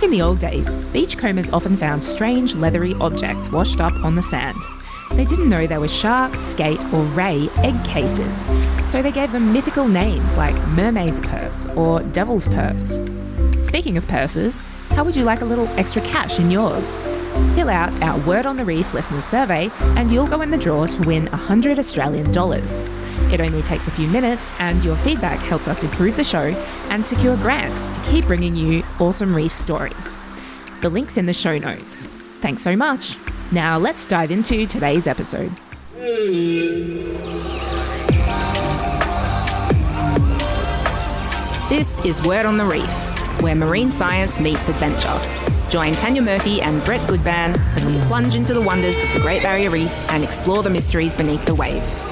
in the old days, beachcombers often found strange leathery objects washed up on the sand. They didn't know they were shark, skate or ray egg cases, so they gave them mythical names like mermaid's purse or devil's purse. Speaking of purses, how would you like a little extra cash in yours? Fill out our Word on the Reef listeners survey and you'll go in the draw to win $100 Australian dollars. It only takes a few minutes and your feedback helps us improve the show and secure grants to keep bringing you awesome reef stories. The link's in the show notes. Thanks so much. Now let's dive into today's episode. This is Word on the Reef, where marine science meets adventure. Join Tanya Murphy and Brett Goodban as we plunge into the wonders of the Great Barrier Reef and explore the mysteries beneath the waves.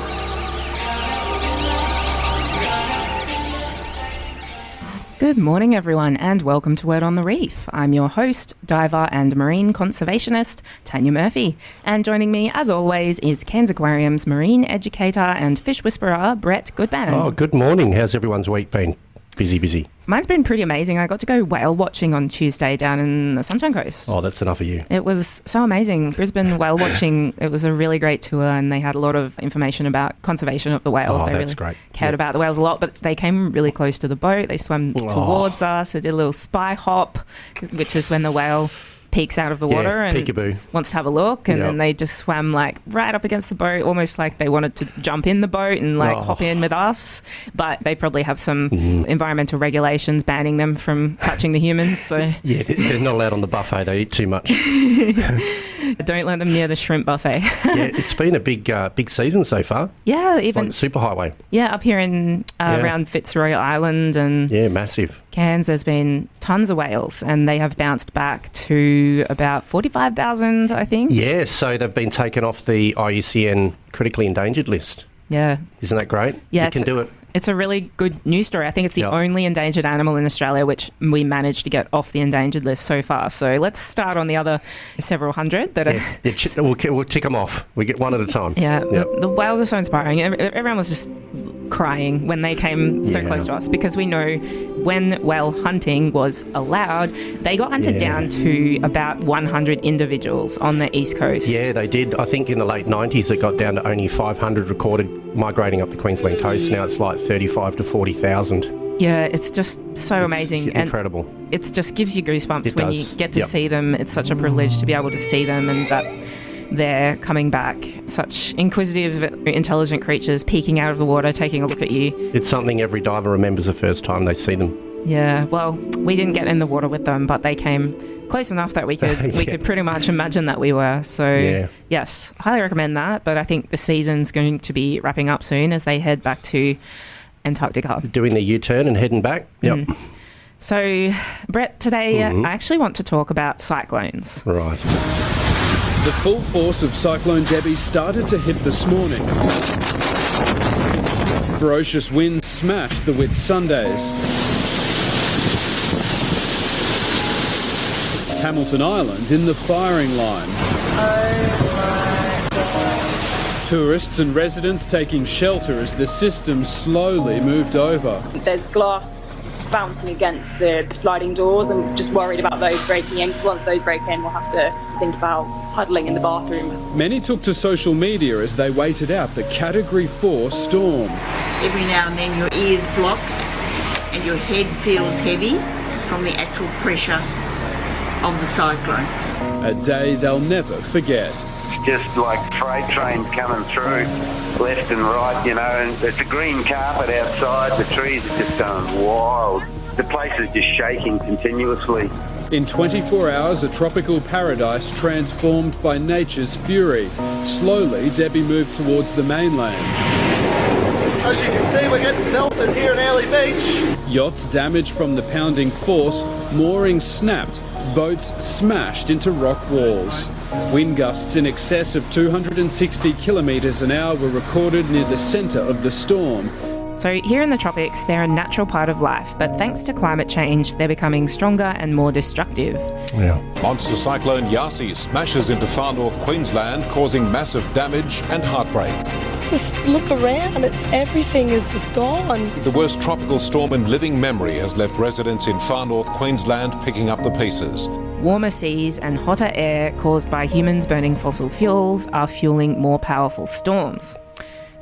Good morning, everyone, and welcome to Word on the Reef. I'm your host, diver and marine conservationist, Tanya Murphy. And joining me, as always, is Cairns Aquarium's marine educator and fish whisperer, Brett Goodban. Oh, good morning. How's everyone's week been? Busy. Mine's been pretty amazing. I got to go whale watching on Tuesday down in the Sunshine Coast. Oh, that's enough of you. It was so amazing. Brisbane whale watching, it was a really great tour and they had a lot of information about conservation of the whales. Oh, they that's really great. cared about the whales a lot, but they came really close to the boat. They swam towards us. They did a little spy hop, which is when the whale peeks out of the water and peekaboo. Wants to have a look, and then they just swam like right up against the boat, almost like they wanted to jump in the boat and like hop in with us, but they probably have some environmental regulations banning them from touching the humans, so yeah, they're not allowed on the buffet. They eat too much. Don't let them near the shrimp buffet. Yeah, it's been a big season so far. Yeah, even like superhighway. Yeah, up here in around Fitzroy Island and massive. Cairns, there's been tons of whales and they have bounced back to about 45,000, I think. Yeah, so they've been taken off the IUCN critically endangered list. Yeah. Isn't that great? Yeah. You can do it. It's a really good news story. I think it's the only endangered animal in Australia which we managed to get off the endangered list so far. So let's start on the other several hundred that are... We'll tick them off. We get one at a time. Yeah, the whales are so inspiring. Everyone was just crying when they came so close to us, because we know when whale hunting was allowed, they got hunted down to about 100 individuals on the east coast. Yeah, they did. I think in the late 90s it got down to only 500 recorded migrating up the Queensland coast. Now it's like 35 to 40,000. Yeah, it's just so amazing. Incredible. And it just gives you goosebumps when you get to see them. It's such a privilege to be able to see them, and that they're coming back. Such inquisitive, intelligent creatures peeking out of the water, taking a look at you. It's something every diver remembers the first time they see them. Yeah, well, we didn't get in the water with them, but they came close enough that we could pretty much imagine that we were. So, yes, highly recommend that. But I think the season's going to be wrapping up soon as they head back to Antarctica. Doing the U-turn and heading back. Yep. So, Brett, today I actually want to talk about cyclones. Right. The full force of Cyclone Debbie started to hit this morning. Ferocious winds smashed the Whitsundays. Hamilton Island in the firing line. Tourists and residents taking shelter as the system slowly moved over. There's glass bouncing against the sliding doors. I'm just worried about those breaking in, because once those break in, we'll have to think about huddling in the bathroom. Many took to social media as they waited out the Category 4 storm. Every now and then your ears block and your head feels heavy from the actual pressure of the cyclone. A day they'll never forget. Just like freight trains coming through left and right, you know, and it's a green carpet outside. The trees are just going wild. The place is just shaking continuously. In 24 hours, a tropical paradise transformed by nature's fury. Slowly, Debbie moved towards the mainland. As you can see, we're getting melted here at Early Beach. Yachts damaged from the pounding force, moorings snapped, boats smashed into rock walls. Wind gusts in excess of 260 kilometres an hour were recorded near the centre of the storm. So here in the tropics, they're a natural part of life, but thanks to climate change, they're becoming stronger and more destructive. Yeah. Monster cyclone Yasi smashes into far north Queensland, causing massive damage and heartbreak. Just look around, everything is just gone. The worst tropical storm in living memory has left residents in far north Queensland picking up the pieces. Warmer seas and hotter air caused by humans burning fossil fuels are fueling more powerful storms.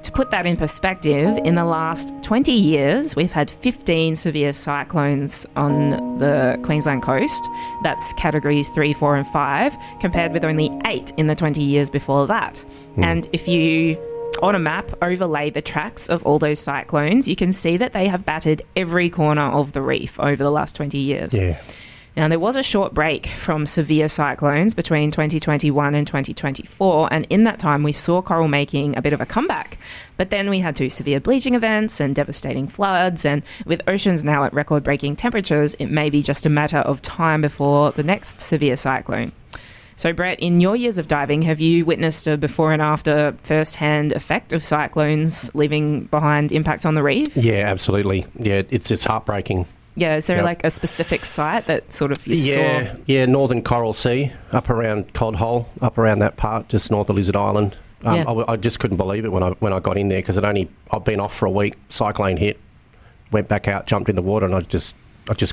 To put that in perspective, in the last 20 years, we've had 15 severe cyclones on the Queensland coast. That's categories 3, 4 and 5, compared with only 8 in the 20 years before that. And if you, on a map, overlay the tracks of all those cyclones, you can see that they have battered every corner of the reef over the last 20 years. Yeah. Now, there was a short break from severe cyclones between 2021 and 2024, and in that time we saw coral making a bit of a comeback. But then we had 2 severe bleaching events and devastating floods, and with oceans now at record-breaking temperatures, it may be just a matter of time before the next severe cyclone. So, Brett, in your years of diving, have you witnessed a before and after first-hand effect of cyclones leaving behind impacts on the reef? Yeah, absolutely. Yeah, it's heartbreaking. Yeah, is there like a specific site that sort of you saw? Yeah, northern Coral Sea, up around Cod Hole, up around that part, just north of Lizard Island. I just couldn't believe it when I got in there because I'd been off for a week. Cyclone hit, went back out, jumped in the water, and I just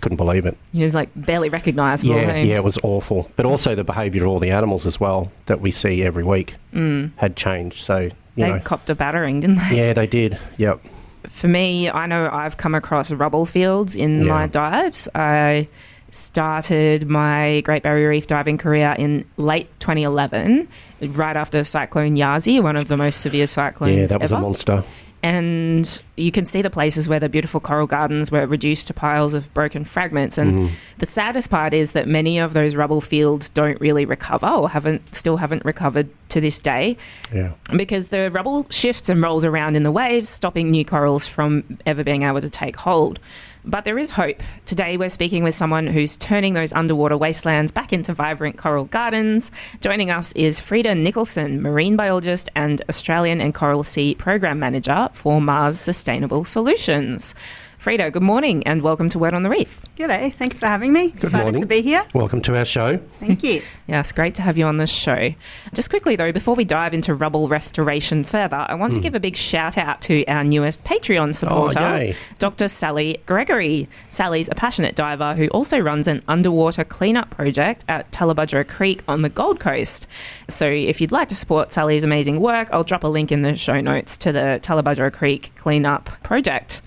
couldn't believe it. It was like barely recognisable. Yeah, it was awful. But also the behaviour of all the animals as well that we see every week had changed. So they copped a battering, didn't they? Yeah, they did. Yep. For me, I know I've come across rubble fields in my dives. I started my Great Barrier Reef diving career in late 2011, right after Cyclone Yasi, one of the most severe cyclones ever. Yeah, that was a monster. And you can see the places where the beautiful coral gardens were reduced to piles of broken fragments. And the saddest part is that many of those rubble fields don't really recover or still haven't recovered to this day. Yeah. Because the rubble shifts and rolls around in the waves, stopping new corals from ever being able to take hold. But there is hope. Today we're speaking with someone who's turning those underwater wastelands back into vibrant coral gardens. Joining us is Frida Nicholson, marine biologist and Australian and Coral Sea Program Manager for MARRS Sustainable Solutions. Frida, good morning and welcome to Word on the Reef. G'day, thanks for having me. Good Excited morning. to be here. Welcome to our show. Thank you. Yes, great to have you on this show. Just quickly though, before we dive into rubble restoration further, I want to give a big shout out to our newest Patreon supporter, Dr. Sally Gregory. Sally's a passionate diver who also runs an underwater cleanup project at Tallabudgera Creek on the Gold Coast. So if you'd like to support Sally's amazing work, I'll drop a link in the show notes to the Tallabudgera Creek cleanup project.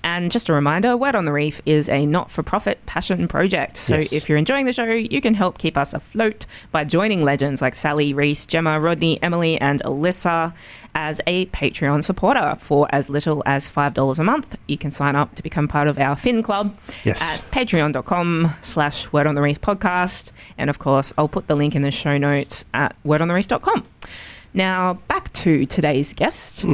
And just a reminder, Word on the Reef is a not-for-profit passion project. So if you're enjoying the show, you can help keep us afloat by joining legends like Sally, Reese, Gemma, Rodney, Emily and Alyssa as a Patreon supporter for as little as $5 a month. You can sign up to become part of our Fin Club at patreon.com/Word on the Reef podcast. And of course, I'll put the link in the show notes at wordonthereef.com. Now, back to today's guest,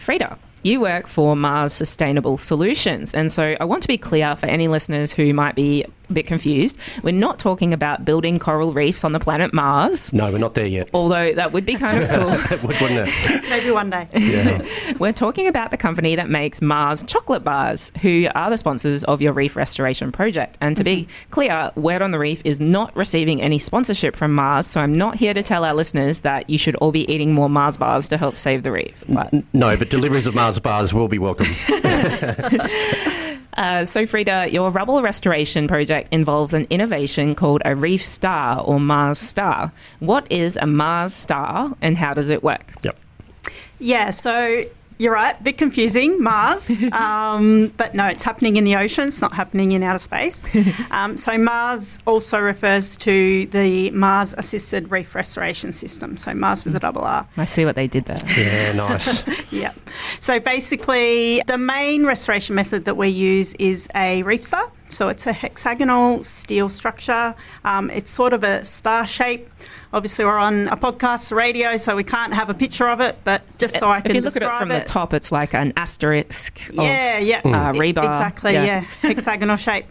Frida. You work for MARRS Sustainable Solutions, and so I want to be clear for any listeners who might be a bit confused. We're not talking about building coral reefs on the planet Mars. No, we're not there yet. Although that would be kind of cool. It would, wouldn't it? Maybe one day. Yeah. We're talking about the company that makes MARRS chocolate bars, who are the sponsors of your reef restoration project. And to be clear, Word on the Reef is not receiving any sponsorship from MARRS, so I'm not here to tell our listeners that you should all be eating more Mars bars to help save the reef. But No, but deliveries of Mars bars will be welcome. So, Frida, your rubble restoration project involves an innovation called a Reef Star or MARRS Star. What is a MARRS Star and how does it work? Yep. Yeah, so you're right, a bit confusing, Mars, but no, it's happening in the ocean, it's not happening in outer space. So MARRS also refers to the Mars Assisted Reef Restoration System, so MARRS with a double R. I see what they did there. Yeah, nice. Yeah. So basically, the main restoration method that we use is a reef star. So it's a hexagonal steel structure. It's sort of a star shape Obviously, we're on a podcast, radio, so we can't have a picture of it, but just so I can If you look at it describe from the top, it's like an asterisk of rebar. Exactly, hexagonal shape,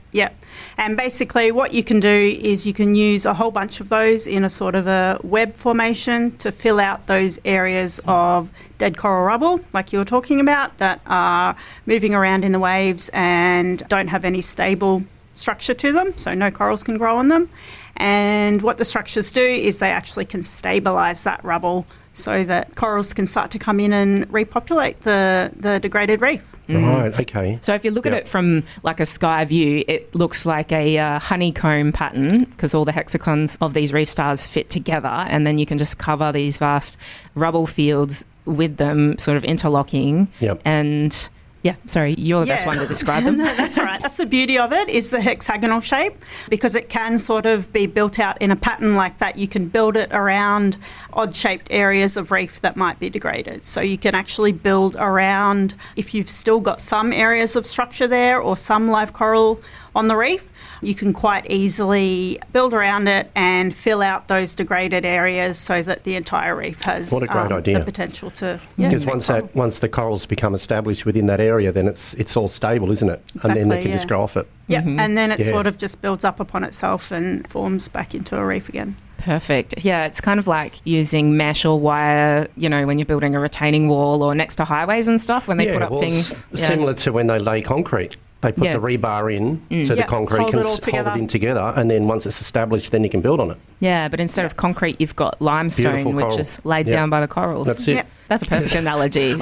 And basically what you can do is you can use a whole bunch of those in a sort of a web formation to fill out those areas of dead coral rubble, like you were talking about, that are moving around in the waves and don't have any stable structure to them, so no corals can grow on them. And what the structures do is they actually can stabilise that rubble so that corals can start to come in and repopulate the degraded reef. Right, okay. So if you look at it from like a sky view, it looks like a honeycomb pattern because all the hexagons of these reef stars fit together, and then you can just cover these vast rubble fields with them sort of interlocking. And you're the best one to describe them. No, that's all right. That's the beauty of it, is the hexagonal shape, because it can sort of be built out in a pattern like that. You can build it around odd-shaped areas of reef that might be degraded. So you can actually build around, if you've still got some areas of structure there or some live coral on the reef, you can quite easily build around it and fill out those degraded areas so that the entire reef has what a great idea. The potential to... Because once the corals become established within that area, then it's all stable, isn't it? Exactly, and then they can just grow off it. And then it sort of just builds up upon itself and forms back into a reef again. Perfect. Yeah, it's kind of like using mesh or wire, when you're building a retaining wall or next to highways and stuff, when they put up things. Similar to when they lay concrete. They put the rebar in so the concrete can hold it in together, and then once it's established, then you can build on it. Yeah, but instead of concrete, you've got limestone, which is laid down by the corals. That's it. That's a perfect analogy.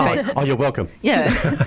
You're welcome. Yeah.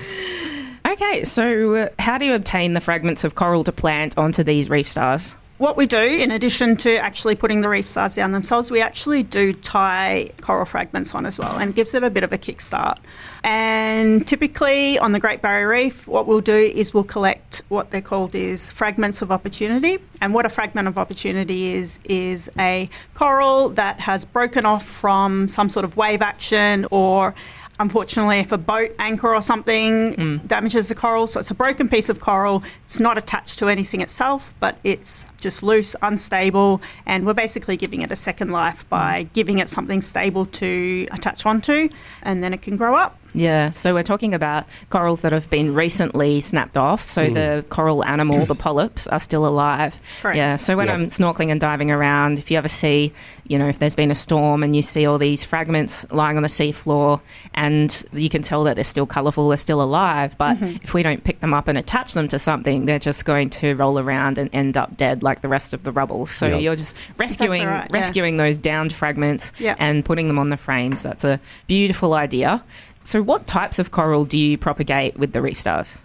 Okay, so how do you obtain the fragments of coral to plant onto these reef stars? What we do, in addition to actually putting the reef stars down themselves, we actually do tie coral fragments on as well, and it gives it a bit of a kickstart. And typically on the Great Barrier Reef, what we'll do is we'll collect what they're called is fragments of opportunity. And what a fragment of opportunity is a coral that has broken off from some sort of wave action, or unfortunately, if a boat anchor or something damages the coral, so it's a broken piece of coral. It's not attached to anything itself, but it's just loose, unstable, and we're basically giving it a second life by giving it something stable to attach onto, and then it can grow up. Yeah, so we're talking about corals that have been recently snapped off, so the coral animal, the polyps, are still alive. Correct. Yeah, so when I'm snorkeling and diving around, if you ever see, if there's been a storm and you see all these fragments lying on the seafloor, and you can tell that they're still colourful, they're still alive, but if we don't pick them up and attach them to something, they're just going to roll around and end up dead like the rest of the rubble. So you're just rescuing those downed fragments and putting them on the frames. That's a beautiful idea. So what types of coral do you propagate with the reef stars?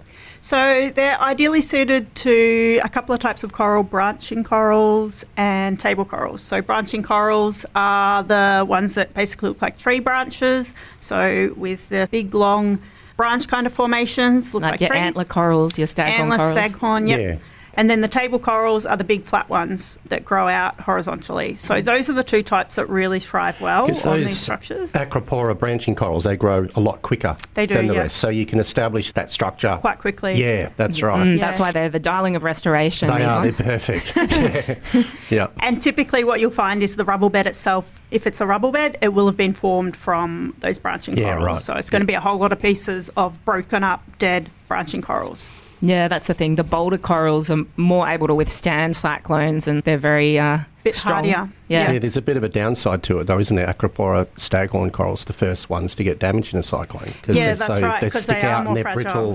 So they're ideally suited to a couple of types of coral, branching corals and table corals. So branching corals are the ones that basically look like tree branches, so with the big, long branch kind of formations, look like your trees. Antler corals, your staghorn corals. Staghorn, Yeah. And then the table corals are the big flat ones that grow out horizontally. So those are the two types that really thrive well on these structures. Acropora branching corals, they grow a lot quicker than the rest. So you can establish that structure quite quickly. Yeah, that's right. That's why they're the darling of restoration. They're perfect. Yeah. And typically what you'll find is the rubble bed itself, if it's a rubble bed, it will have been formed from those branching corals. Right. So it's going to be a whole lot of pieces of broken up, dead branching corals. Yeah, that's the thing. The boulder corals are more able to withstand cyclones, and they're very bit strong. hardier. Yeah, there's a bit of a downside to it, though, isn't there? Acropora staghorn corals, the first ones to get damaged in a cyclone. Yeah, that's right, they because stick they are out more and they're fragile.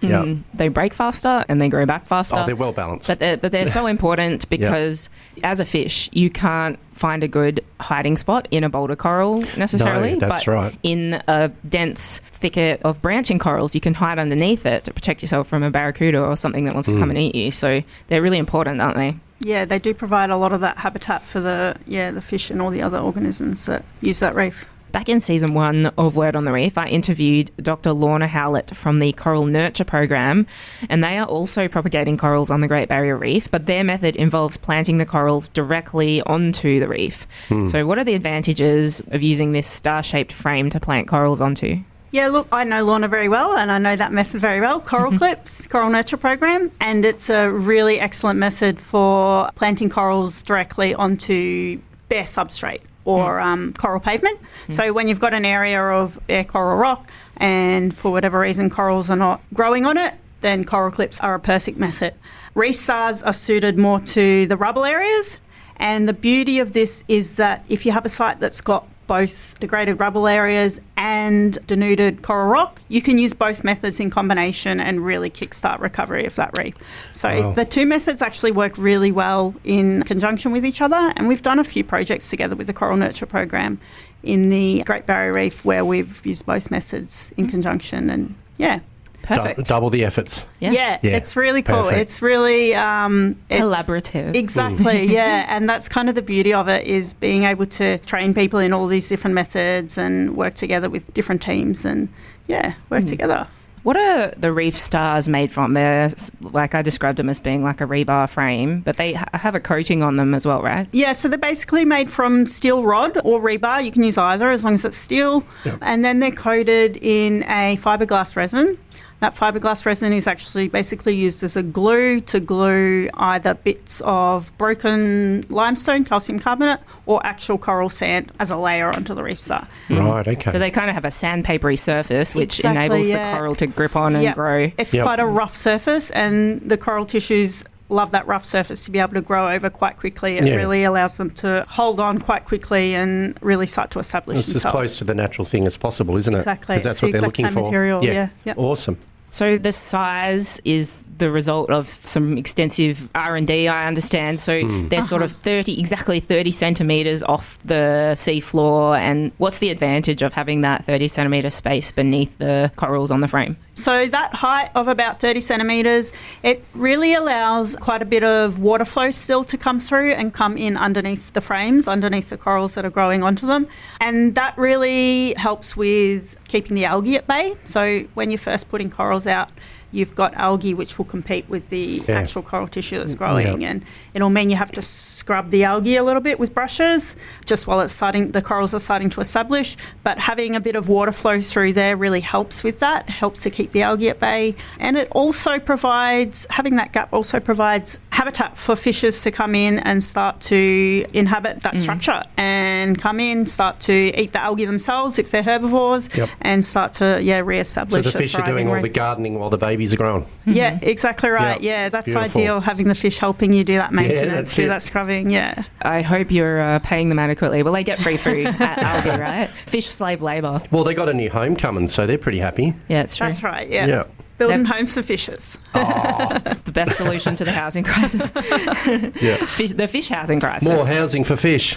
brittle. They break faster and they grow back faster. Oh, they're well balanced. But they're so important because as a fish, you can't find a good hiding spot in a boulder coral necessarily. No, that's but right. in a dense thicket of branching corals, you can hide underneath it to protect yourself from a barracuda or something that wants to come and eat you. So they're really important, aren't they? Yeah, they do provide a lot of that habitat for the fish and all the other organisms that use that reef. Back in season 1 of Word on the Reef, I interviewed Dr. Lorna Howlett from the Coral Nurture program, and they are also propagating corals on the Great Barrier Reef, but their method involves planting the corals directly onto the reef. So what are the advantages of using this star-shaped frame to plant corals onto? Yeah, look, I know Lorna very well, and I know that method very well, Coral Clips, Coral Nurture program, and it's a really excellent method for planting corals directly onto bare substrate or coral pavement. So when you've got an area of bare coral rock and for whatever reason corals are not growing on it, then coral clips are a perfect method. Reef stars are suited more to the rubble areas, and the beauty of this is that if you have a site that's got both degraded rubble areas and denuded coral rock, you can use both methods in combination and really kickstart recovery of that reef. So the two methods actually work really well in conjunction with each other, and we've done a few projects together with the Coral Nurture Program in the Great Barrier Reef where we've used both methods in conjunction, and Perfect. Double the efforts. Yeah, it's really cool. Perfect. It's really collaborative. Exactly, yeah. And that's kind of the beauty of it, is being able to train people in all these different methods and work together with different teams and, work together. What are the reef stars made from? They're, like I described them as being like a rebar frame, but they have a coating on them as well, right? Yeah, so they're basically made from steel rod or rebar. You can use either as long as it's steel. Yep. And then they're coated in a fiberglass resin. That fiberglass resin is actually basically used as a glue to glue either bits of broken limestone, calcium carbonate, or actual coral sand as a layer onto the reef star. Right, okay. So they kind of have a sandpapery surface, which enables the coral to grip on and grow. It's quite a rough surface, and the coral tissues love that rough surface to be able to grow over quite quickly. It really allows them to hold on quite quickly and really start to establish themselves. It's as close to the natural thing as possible, isn't it? Exactly. Because that's what they're looking for. Material. Yeah. Awesome. So the size is the result of some extensive R&D, I understand. So they're sort of exactly 30 centimetres off the seafloor. And what's the advantage of having that 30 centimetre space beneath the corals on the frame? So that height of about 30 centimetres, it really allows quite a bit of water flow still to come through and come in underneath the frames, underneath the corals that are growing onto them. And that really helps with keeping the algae at bay. So when you're first putting corals out, you've got algae which will compete with the actual coral tissue that's growing, and it'll mean you have to scrub the algae a little bit with brushes just while the corals are starting to establish. But having a bit of water flow through there really helps with that, helps to keep the algae at bay. And it also having that gap also provides habitat for fishes to come in and start to inhabit that structure and come in, start to eat the algae themselves if they're herbivores, and start to re-establish. So the fish are doing all the gardening while the babies are growing. Yeah, exactly right. Yeah, that's beautiful. Ideal, having the fish helping you do that maintenance, do that scrubbing. Yeah. I hope you're paying them adequately. Well, they get free food at algae, right? Fish slave labour. Well, they got a new home coming, so they're pretty happy. Yeah, it's true. That's right, yeah. Building homes for fishes. The best solution to the housing crisis. The fish housing crisis. More housing for fish.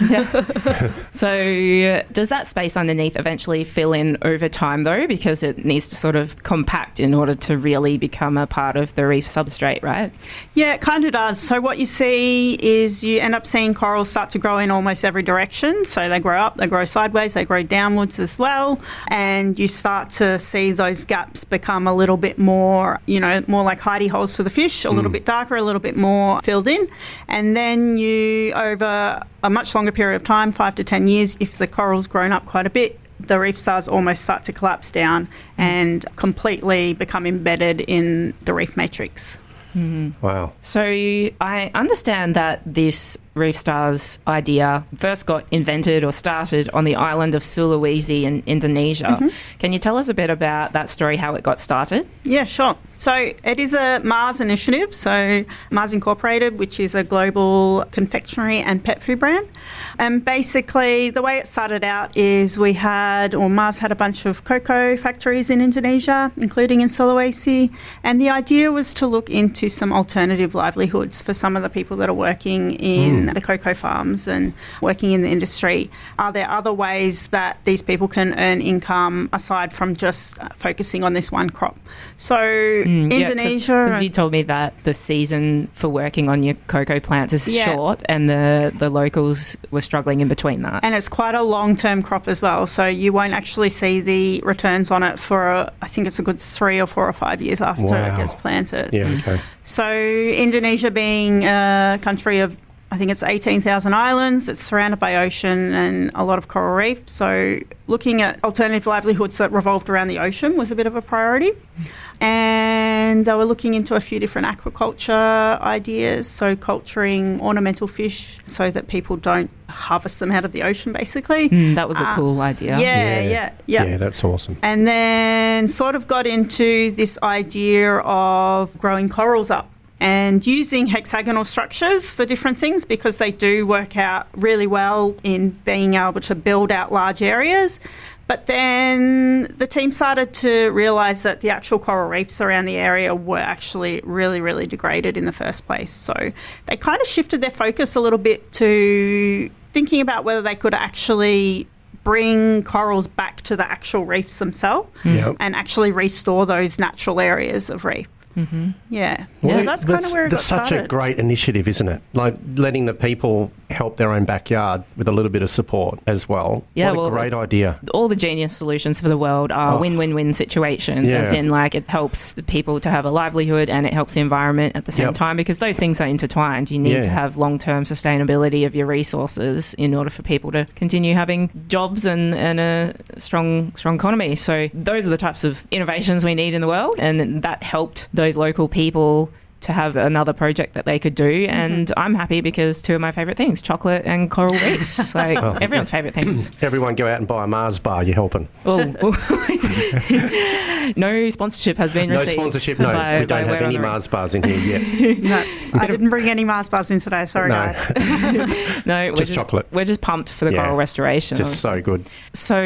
So does that space underneath eventually fill in over time, though? Because it needs to sort of compact in order to really become a part of the reef substrate, right? Yeah, it kind of does. So what you see is you end up seeing corals start to grow in almost every direction. So they grow up, they grow sideways, they grow downwards as well. And you start to see those gaps become a little bit more, more like hidey holes for the fish, a little bit darker, a little bit more filled in. And then you, over a much longer period of time, 5 to 10 years, if the coral's grown up quite a bit, the reef stars almost start to collapse down and completely become embedded in the reef matrix. Wow. So I understand that this reef stars idea first got invented or started on the island of Sulawesi in Indonesia. Can you tell us a bit about that story, how it got started? Yeah, sure. So it is a MARRS initiative, so MARRS Incorporated, which is a global confectionery and pet food brand. And basically the way it started out is MARRS had a bunch of cocoa factories in Indonesia, including in Sulawesi, and the idea was to look into some alternative livelihoods for some of the people that are working in the cocoa farms and working in the industry. Are there other ways that these people can earn income aside from just focusing on this one crop? So Indonesia... Because you told me that the season for working on your cocoa plants is short, and the locals were struggling in between that. And it's quite a long-term crop as well, so you won't actually see the returns on it for, I think it's a good 3 or 4 or 5 years after it gets planted. Yeah, okay. So Indonesia being a country of, I think it's 18,000 islands, it's surrounded by ocean and a lot of coral reef. So looking at alternative livelihoods that revolved around the ocean was a bit of a priority. And They were looking into a few different aquaculture ideas, so culturing ornamental fish so that people don't harvest them out of the ocean, basically. That was a cool idea. Yeah, that's awesome. And then sort of got into this idea of growing corals up and using hexagonal structures for different things, because they do work out really well in being able to build out large areas. But then the team started to realise that the actual coral reefs around the area were actually really, really degraded in the first place. So they kind of shifted their focus a little bit to thinking about whether they could actually bring corals back to the actual reefs themselves and actually restore those natural areas of reef. Mm-hmm. Yeah. Well, so that's kind of where it got started. That's such a great initiative, isn't it? Like letting the people help their own backyard with a little bit of support as well. Yeah, what a great idea. All the genius solutions for the world are win-win-win situations, as in like it helps the people to have a livelihood and it helps the environment at the same time, because those things are intertwined. You need to have long-term sustainability of your resources in order for people to continue having jobs and a strong economy. So those are the types of innovations we need in the world, and that helped those local people to have another project that they could do. And I'm happy because two of my favourite things, chocolate and coral reefs, like everyone's favourite things. Everyone go out and buy a MARRS bar, you're helping. No sponsorship has been received. No sponsorship, no. We don't have any MARRS bars in here yet. No, I didn't bring any MARRS bars in today, sorry guys. No, just chocolate. We're just pumped for the coral restoration. Just so good. So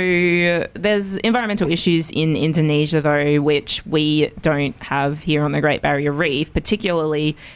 there's environmental issues in Indonesia though, which we don't have here on the Great Barrier Reef. Particularly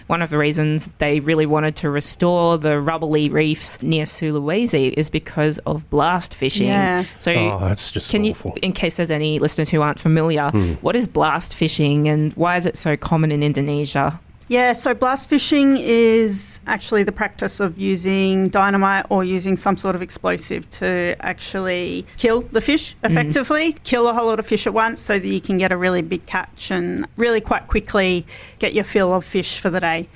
one of the reasons they really wanted to restore the Rubble reefs near Sulawesi is because of blast fishing. Yeah. So that's just awful. In case there's any listeners who aren't familiar, what is blast fishing and why is it so common in Indonesia? Yeah, so blast fishing is actually the practice of using dynamite or using some sort of explosive to actually kill the fish effectively, kill a whole lot of fish at once so that you can get a really big catch and really quite quickly get your fill of fish for the day.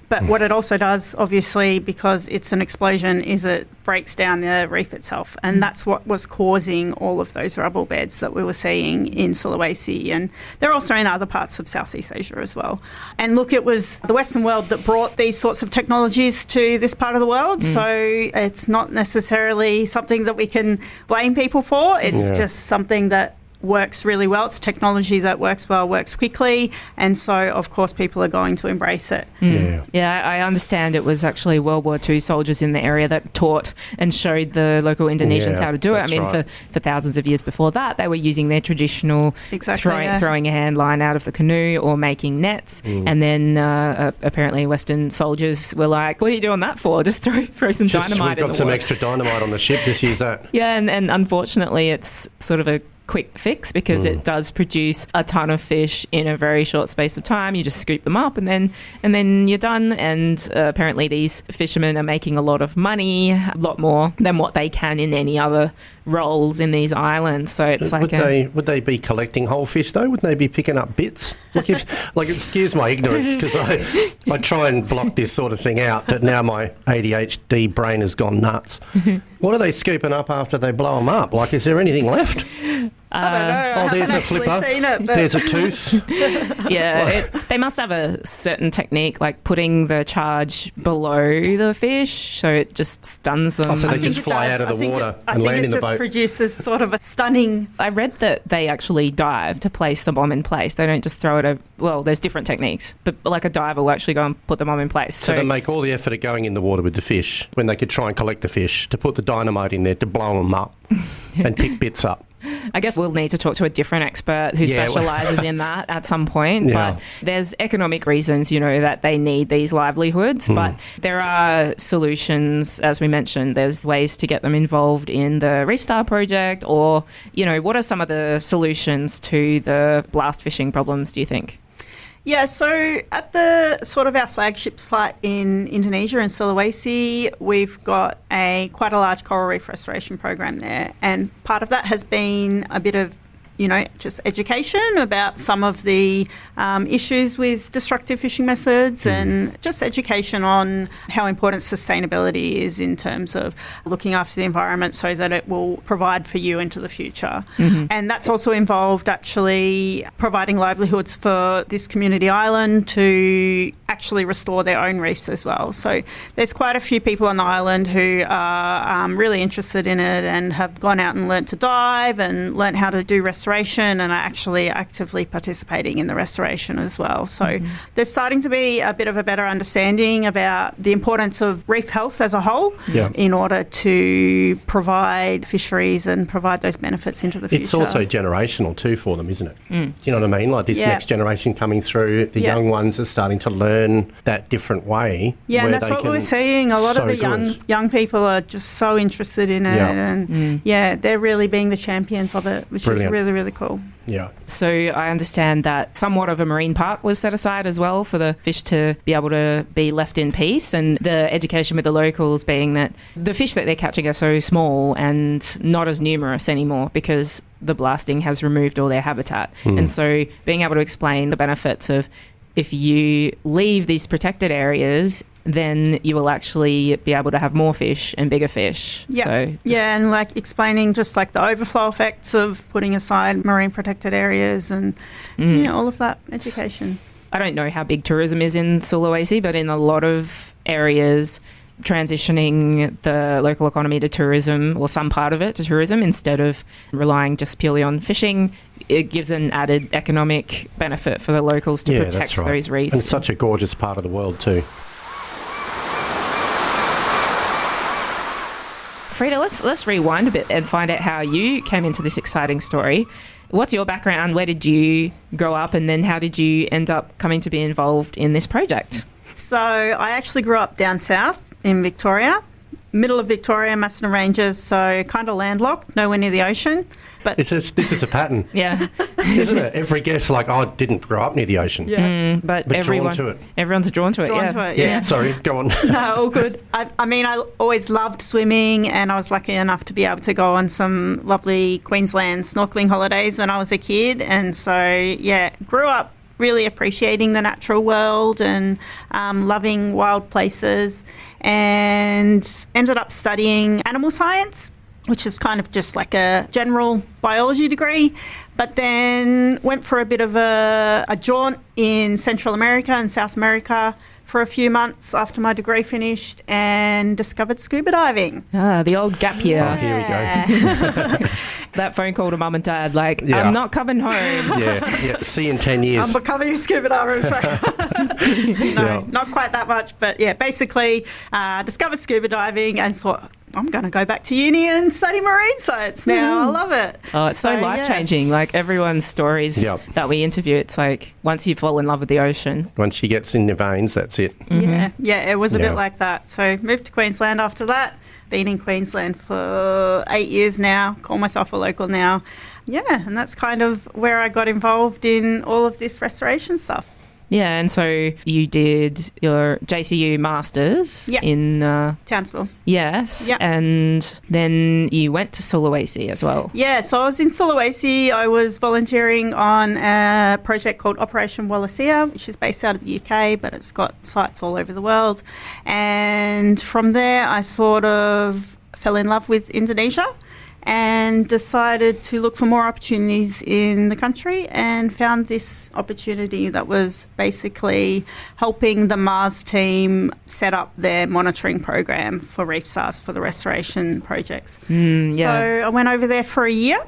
But what it also does, obviously, because it's an explosion, is it breaks down the reef itself. And that's what was causing all of those rubble beds that we were seeing in Sulawesi. And they're also in other parts of Southeast Asia as well. And look, it was the Western world that brought these sorts of technologies to this part of the world. So it's not necessarily something that we can blame people for. It's just something that works really well. It's technology that works well, works quickly, and so of course people are going to embrace it. Yeah, I understand it was actually World War II soldiers in the area that taught and showed the local Indonesians how to do it. I mean, for thousands of years before that, they were using their traditional throwing a hand line out of the canoe or making nets, and then apparently Western soldiers were like, what are you doing that for? Just throw some dynamite in the water. We've got some extra dynamite on the ship, just use that. Yeah, and unfortunately it's sort of a quick fix because it does produce a ton of fish in a very short space of time. You just scoop them up and then you're done. And apparently these fishermen are making a lot of money, a lot more than what they can in any other roles in these islands. So it's would they be collecting whole fish though? Wouldn't they be picking up bits? Excuse my ignorance, because I try and block this sort of thing out, but now my ADHD brain has gone nuts. What are they scooping up after they blow them up? Like, is there anything left? I don't know. There's a flipper. There's a tooth. They must have a certain technique, like putting the charge below the fish, so it just stuns them. So they just fly out of the water and land in the boat. I think it just produces sort of a stunning. I read that they actually dive to place the bomb in place. They don't just throw it over. Well, there's different techniques, but like a diver will actually go and put the bomb in place. So they make all the effort of going in the water with the fish when they could try and collect the fish, to put the dynamite in there to blow them up and pick bits up. I guess we'll need to talk to a different expert who specialises in that at some point. But there's economic reasons, that they need these livelihoods. But there are solutions, as we mentioned. There's ways to get them involved in the Reef Star project, or, what are some of the solutions to the blast fishing problems, do you think? Yeah, so at the sort of our flagship site in Indonesia, in Sulawesi, we've got quite a large coral reef restoration program there, and part of that has been a bit of just education about some of the issues with destructive fishing methods and just education on how important sustainability is in terms of looking after the environment so that it will provide for you into the future. And that's also involved actually providing livelihoods for this community island to actually restore their own reefs as well. So there's quite a few people on the island who are really interested in it and have gone out and learnt to dive and learnt how to do restoration and are actually actively participating in the restoration as well. So there's starting to be a bit of a better understanding about the importance of reef health as a whole in order to provide fisheries and provide those benefits into the future. It's also generational too for them, isn't it? Do you know what I mean? Like this next generation coming through, the young ones are starting to learn that different way. Yeah, and that's what we're seeing. A lot of the young people are just so interested in it and they're really being the champions of it, which is really, really cool. Yeah. So I understand that somewhat of a marine park was set aside as well for the fish to be able to be left in peace, and the education with the locals being that the fish that they're catching are so small and not as numerous anymore because the blasting has removed all their habitat. And so being able to explain the benefits of if you leave these protected areas, then you will actually be able to have more fish and bigger fish. Yeah, so and like explaining just like the overflow effects of putting aside marine protected areas and all of that education. I don't know how big tourism is in Sulawesi, but in a lot of areas, transitioning the local economy to tourism, or some part of it to tourism, instead of relying just purely on fishing, it gives an added economic benefit for the locals to protect those reefs. And it's such a gorgeous part of the world too. Frida, let's rewind a bit and find out how you came into this exciting story. What's your background? Where did you grow up? And then how did you end up coming to be involved in this project? So I actually grew up down south in Victoria, middle of Victoria, Macedon Ranges, so kind of landlocked, nowhere near the ocean. But this is a pattern. Yeah. Isn't it? Every guest didn't grow up near the ocean. Yeah. But everyone's drawn to it. Everyone's drawn to it, Yeah, sorry, go on. No, all good. I mean, I always loved swimming, and I was lucky enough to be able to go on some lovely Queensland snorkeling holidays when I was a kid. And so, grew up really appreciating the natural world and loving wild places, and ended up studying animal science, which is kind of just like a general biology degree, but then went for a bit of a jaunt in Central America and South America for a few months after my degree finished and discovered scuba diving. The old gap year. Oh, here we go. That phone call to mum and dad, like, I'm not coming home. Yeah, see you in 10 years. I'm becoming a scuba diver, in fact. Not quite that much, but basically discovered scuba diving and thought, I'm going to go back to uni and study marine science now. I love it. Oh, it's so life-changing. Like everyone's stories that we interview, it's like once you fall in love with the ocean. Once she gets in your veins, that's it. Mm-hmm. Yeah, it was a bit like that. So moved to Queensland after that. Been in Queensland for 8 years now. Call myself a local now. Yeah, and that's kind of where I got involved in all of this restoration stuff. Yeah, and so you did your JCU Masters in Townsville. Yes, yep. And then you went to Sulawesi as well. Yeah, so I was in Sulawesi. I was volunteering on a project called Operation Wallacea, which is based out of the UK, but it's got sites all over the world. And from there, I sort of fell in love with Indonesia and decided to look for more opportunities in the country, and found this opportunity that was basically helping the MARRS team set up their monitoring program for reef stars for the restoration projects. So I went over there for a year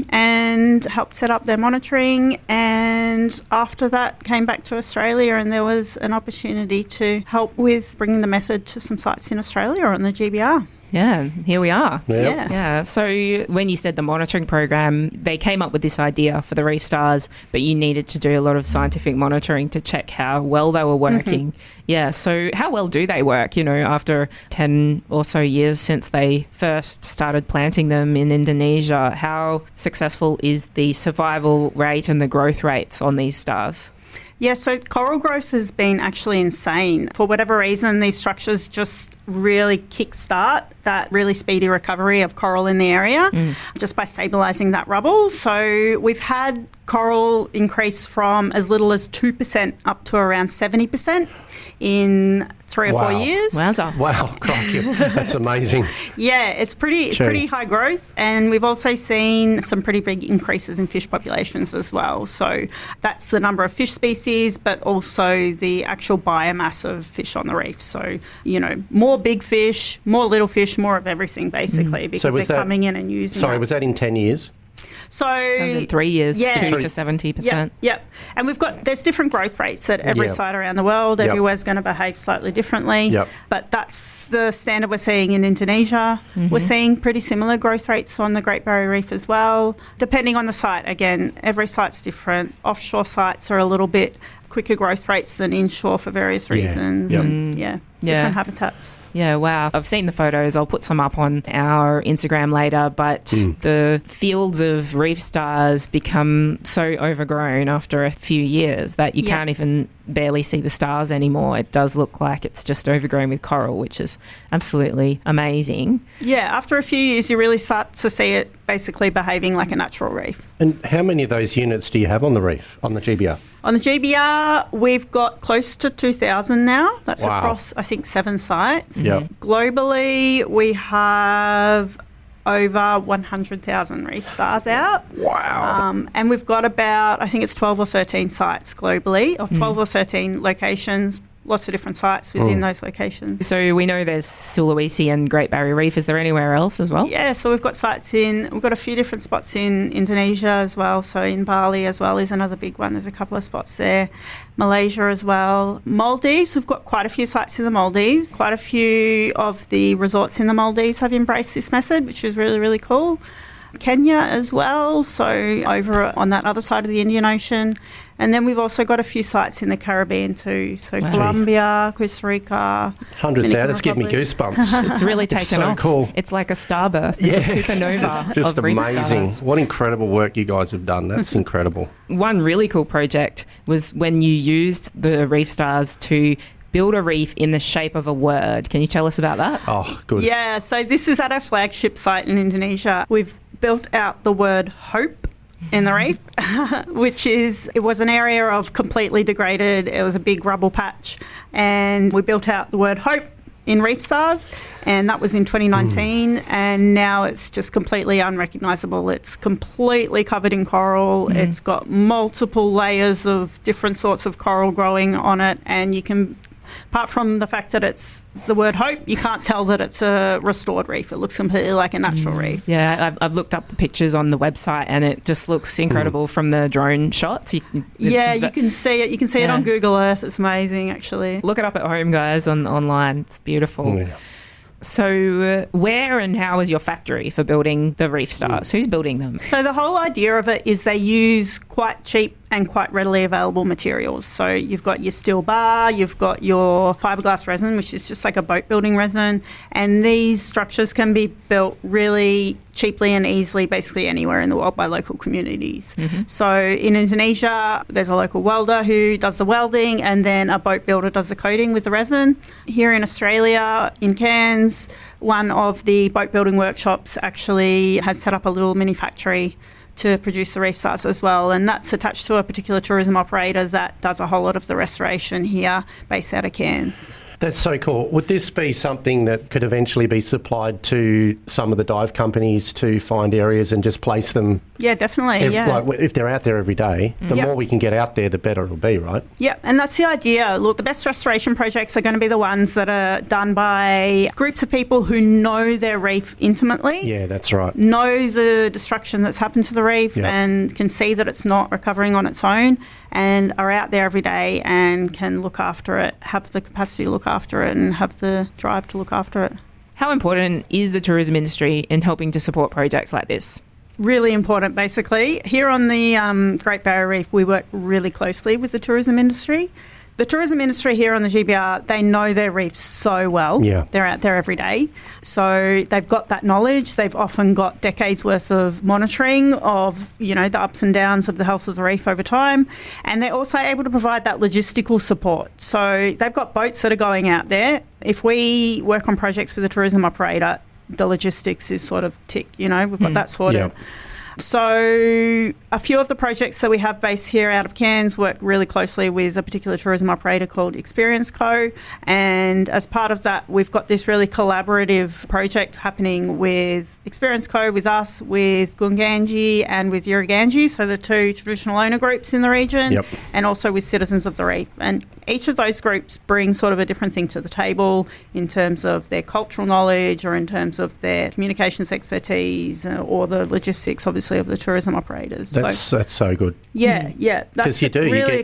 and helped set up their monitoring, and after that came back to Australia, and there was an opportunity to help with bringing the method to some sites in Australia on the GBR. Yeah, here we are. Yep. Yeah. So when you said the monitoring program, they came up with this idea for the reef stars, but you needed to do a lot of scientific monitoring to check how well they were working. Yeah. So how well do they work, after 10 or so years since they first started planting them in Indonesia? How successful is the survival rate and the growth rates on these stars? Yeah, so coral growth has been actually insane. For whatever reason, these structures just really kickstart that really speedy recovery of coral in the area just by stabilising that rubble. So we've had coral increase from as little as 2% up to around 70% in 3 or 4 years. Wowza. Wow, crikey. That's amazing. Yeah, it's pretty high growth, and we've also seen some pretty big increases in fish populations as well. So that's the number of fish species, but also the actual biomass of fish on the reef. So, more big fish, more little fish, more of everything basically, because they're coming in and using it. Was that in 10 years? So in 3 years, 2 to 70%. Yep. And there's different growth rates at every site around the world. Everywhere's going to behave slightly differently. Yep. But that's the standard we're seeing in Indonesia. We're seeing pretty similar growth rates on the Great Barrier Reef as well. Depending on the site, again, every site's different. Offshore sites are a little bit quicker growth rates than inshore for various reasons. Different habitats. Yeah, wow. I've seen the photos. I'll put some up on our Instagram later, but the fields of reef stars become so overgrown after a few years that you can't even barely see the stars anymore. It does look like it's just overgrown with coral, which is absolutely amazing. Yeah, after a few years you really start to see it basically behaving like a natural reef. And how many of those units do you have on the reef, on the GBR? On the GBR, we've got close to 2,000 now. That's across, I think, 7 sites. Yep. Globally, we have over 100,000 reef stars out. Wow. And we've got about, I think it's 12 or 13 sites globally, or 12 or 13 locations, lots of different sites within those locations. So we know there's Sulawesi and Great Barrier Reef. Is there anywhere else as well? Yeah, so we've got a few different spots in Indonesia as well. So in Bali as well is another big one. There's a couple of spots there. Malaysia as well. Maldives, we've got quite a few sites in the Maldives. Quite a few of the resorts in the Maldives have embraced this method, which is really, really cool. Kenya as well, so over on that other side of the Indian Ocean. And then we've also got a few sites in the Caribbean too, so Colombia, Costa Rica. 100,000, that's giving me goosebumps. It's really taken off. Cool. It's like a starburst. It's a supernova. It's just of reef amazing. stars. What incredible work you guys have done. That's incredible. One really cool project was when you used the reef stars to build a reef in the shape of a word. Can you tell us about that? Oh, good. Yeah, so this is at our flagship site in Indonesia. We've built out the word hope in the reef, it was an area of completely degraded, it was a big rubble patch, and we built out the word hope in reef stars, and that was in 2019, and now it's just completely unrecognisable. It's completely covered in coral. It's got multiple layers of different sorts of coral growing on it, and you can, apart from the fact that it's the word hope, you can't tell that it's a restored reef. It looks completely like a natural reef. Yeah, I've looked up the pictures on the website and it just looks incredible from the drone shots. You can see it. You can see it on Google Earth. It's amazing, actually. Look it up at home, guys, online. It's beautiful. Yeah. So where and how is your factory for building the reef stars? Who's building them? So the whole idea of it is they use quite cheap and quite readily available materials. So you've got your steel bar, you've got your fiberglass resin, which is just like a boat building resin, and these structures can be built really cheaply and easily basically anywhere in the world by local communities. So in Indonesia, there's a local welder who does the welding, and then a boat builder does the coating with the resin. Here in Australia, in Cairns, one of the boat building workshops actually has set up a little mini factory to produce the reef stars as well, and that's attached to a particular tourism operator that does a whole lot of the restoration here, based out of Cairns. That's so cool. Would this be something that could eventually be supplied to some of the dive companies to find areas and just place them? Yeah, definitely. Like if they're out there every day, the more we can get out there, the better it'll be, right? Yeah, and that's the idea. Look, the best restoration projects are going to be the ones that are done by groups of people who know their reef intimately. Yeah, that's right. Know the destruction that's happened to the reef and can see that it's not recovering on its own, and are out there every day and can look after it, have the capacity to look after it, and have the drive to look after it. How important is the tourism industry in helping to support projects like this? Really important, basically. Here on the Great Barrier Reef, we work really closely with the tourism industry. The tourism industry here on the GBR, they know their reefs so well. Yeah. They're out there every day. So they've got that knowledge. They've often got decades worth of monitoring of, the ups and downs of the health of the reef over time. And they're also able to provide that logistical support. So they've got boats that are going out there. If we work on projects with a tourism operator, the logistics is sort of tick, we've got that sorted. So a few of the projects that we have based here out of Cairns work really closely with a particular tourism operator called Experience Co. And as part of that, we've got this really collaborative project happening with Experience Co, with us, with Gunganji and with Yuraganji, so the two traditional owner groups in the region, and also with Citizens of the Reef. And each of those groups bring sort of a different thing to the table in terms of their cultural knowledge or in terms of their communications expertise or the logistics, obviously, of the tourism operators. That's so good. Yeah. Because you do. Really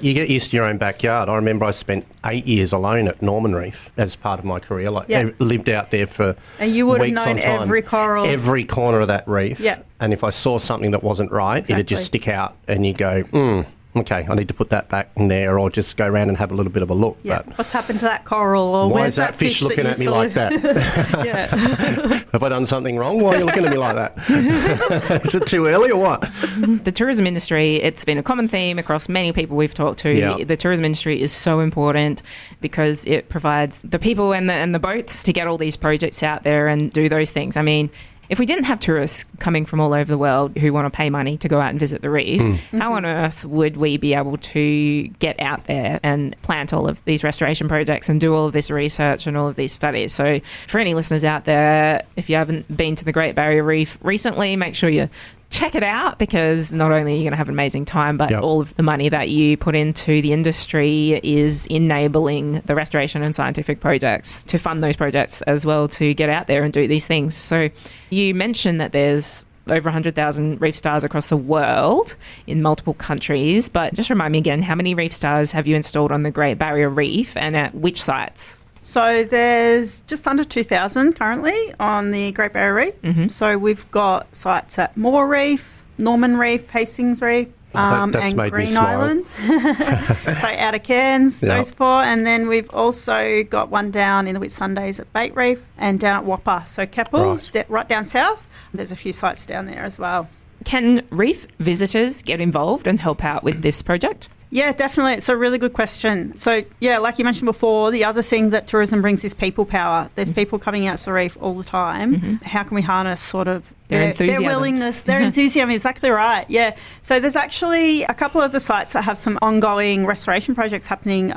you get used to your own backyard. I remember I spent 8 years alone at Norman Reef as part of my career. I lived out there for and you would weeks have known on time, every coral, every corner of that reef. Yeah. And if I saw something that wasn't right, it'd just stick out, and you go, okay, I need to put that back in there, or just go around and have a little bit of a look. Yeah. But what's happened to that coral? Or why where's is that fish looking at me like that? Have I done something wrong? Why are you looking at me like that? Is it too early or what? The tourism industry, it's been a common theme across many people we've talked to. The tourism industry is so important because it provides the people and the boats to get all these projects out there and do those things. I mean, if we didn't have tourists coming from all over the world who want to pay money to go out and visit the reef, how on earth would we be able to get out there and plant all of these restoration projects and do all of this research and all of these studies? So for any listeners out there, if you haven't been to the Great Barrier Reef recently, make sure you check it out, because not only are you going to have an amazing time, but all of the money that you put into the industry is enabling the restoration and scientific projects to fund those projects as well, to get out there and do these things. So you mentioned that there's over 100,000 reef stars across the world in multiple countries, but just remind me again, how many reef stars have you installed on the Great Barrier Reef and at which sites? So there's just under 2,000 currently on the Great Barrier Reef. So we've got sites at Moore Reef, Norman Reef, Hastings Reef, and Green Island. So out of Cairns, those four. And then we've also got one down in the Whitsundays at Bait Reef and down at Whopper. So Keppel's right down south. There's a few sites down there as well. Can reef visitors get involved and help out with this project? Yeah, definitely. It's a really good question. So, like you mentioned before, the other thing that tourism brings is people power. There's people coming out to the reef all the time. How can we harness sort of their willingness, their enthusiasm? Exactly right. Yeah. So there's actually a couple of the sites that have some ongoing restoration projects happening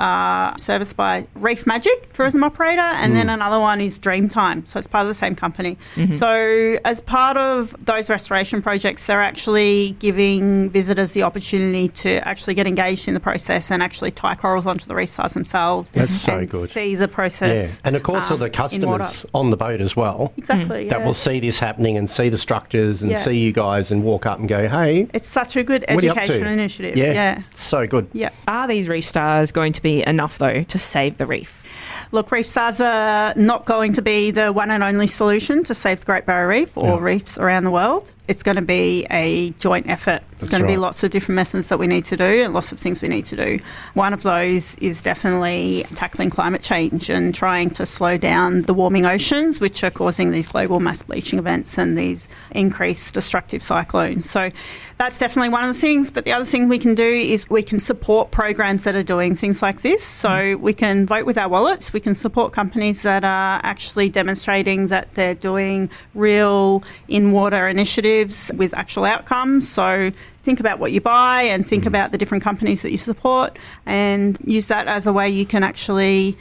serviced by Reef Magic tourism operator, and then another one is Dreamtime. So it's part of the same company. So as part of those restoration projects, they're actually giving visitors the opportunity to actually get engaged in the process and actually tie corals onto the reef stars themselves. That's so good. See the process. And of course, the customers on the boat as well. Exactly. That will see this happening and see the structures and see you guys and walk up and go, hey. It's such a good education initiative. Yeah. So good. Yeah. Are these reef stars going to be enough, though, to save the reef? Look, reef stars are not going to be the one and only solution to save the Great Barrier Reef or reefs around the world. It's going to be a joint effort. There's going to be lots of different methods that we need to do and lots of things we need to do. One of those is definitely tackling climate change and trying to slow down the warming oceans, which are causing these global mass bleaching events and these increased destructive cyclones. So that's definitely one of the things. But the other thing we can do is we can support programs that are doing things like this. So we can vote with our wallets. We can support companies that are actually demonstrating that they're doing real in-water initiatives with actual outcomes. So think about what you buy and think about the different companies that you support and use that as a way you can actually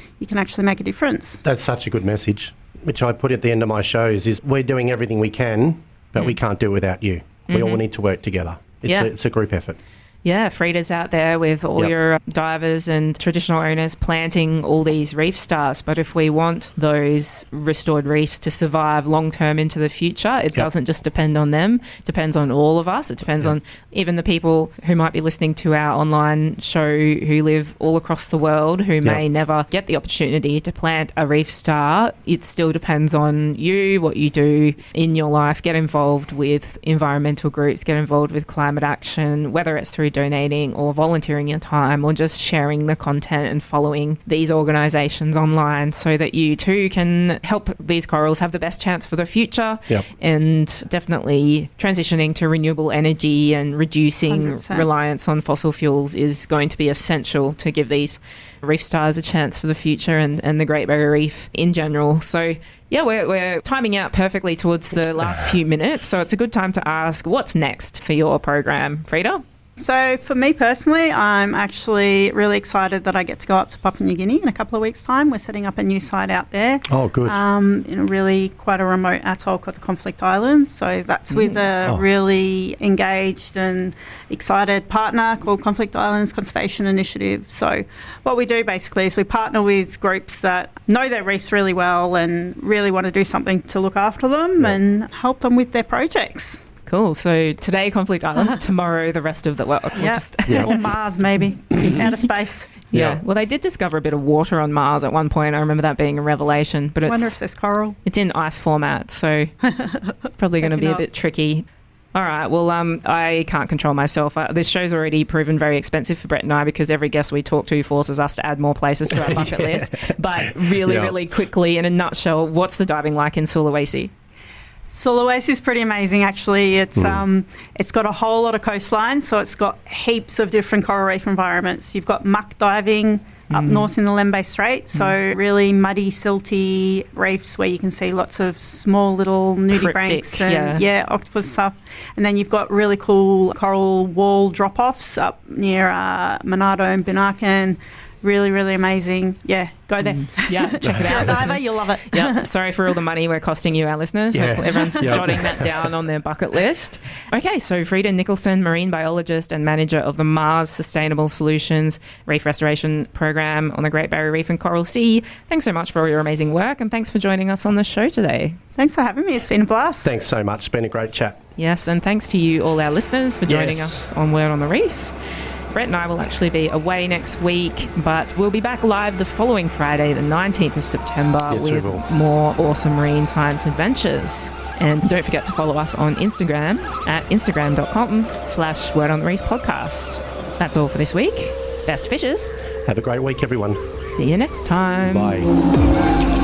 make a difference. That's such a good message, which I put at the end of my shows, is we're doing everything we can, but we can't do it without you. We all need to work together. It's a group effort. Yeah, Frida's out there with all your divers and traditional owners planting all these reef stars. But if we want those restored reefs to survive long-term into the future, it doesn't just depend on them. It depends on all of us. It depends on even the people who might be listening to our online show who live all across the world who may never get the opportunity to plant a reef star. It still depends on you, what you do in your life. Get involved with environmental groups, get involved with climate action, whether it's through donating or volunteering your time or just sharing the content and following these organisations online so that you too can help these corals have the best chance for the future. Yep. And definitely transitioning to renewable energy and reducing 100%. reliance on fossil fuels is going to be essential to give these reef stars a chance for the future and the Great Barrier Reef in general. So yeah, we're timing out perfectly towards the last few minutes, so it's a good time to ask, what's next for your program, Frida? So for me personally, I'm actually really excited that I get to go up to Papua New Guinea in a couple of weeks' time. We're setting up a new site out there. Oh, good. In a really quite a remote atoll called the Conflict Islands. So that's with a really engaged and excited partner called Conflict Islands Conservation Initiative. So what we do basically is we partner with groups that know their reefs really well and really want to do something to look after them and help them with their projects. Cool. So today, Conflict Islands, tomorrow, the rest of the world. Or Mars, maybe. Outer space. Yeah. Well, they did discover a bit of water on Mars at one point. I remember that being a revelation. But I wonder if there's coral. It's in ice format, so it's probably going to be a bit tricky. All right. Well, I can't control myself. This show's already proven very expensive for Brett and I because every guest we talk to forces us to add more places to our bucket list. But really quickly, in a nutshell, what's the diving like in Sulawesi? Sulawesi is pretty amazing, actually. It's got a whole lot of coastline, so it's got heaps of different coral reef environments. You've got muck diving up north in the Lembe Strait, so really muddy, silty reefs where you can see lots of small little nudibranchs and octopus stuff. And then you've got really cool coral wall drop-offs up near Manado and Bunaken. Really, really amazing. Yeah, go there. Yeah, check it out. Diver, you'll love it. Yeah, sorry for all the money we're costing you, our listeners. Yeah. Hopefully everyone's jotting that down on their bucket list. Okay, so Frida Nicholson, marine biologist and manager of the MARRS Sustainable Solutions Reef Restoration Program on the Great Barrier Reef and Coral Sea. Thanks so much for all your amazing work and thanks for joining us on the show today. Thanks for having me. It's been a blast. Thanks so much. It's been a great chat. Yes, and thanks to you, all our listeners, for joining us on Word on the Reef. Brett and I will actually be away next week, but we'll be back live the following Friday, the 19th of September, with more awesome marine science adventures. And don't forget to follow us on Instagram at instagram.com/Word on the Reef podcast. That's all for this week. Best fishes. Have a great week, everyone. See you next time. Bye.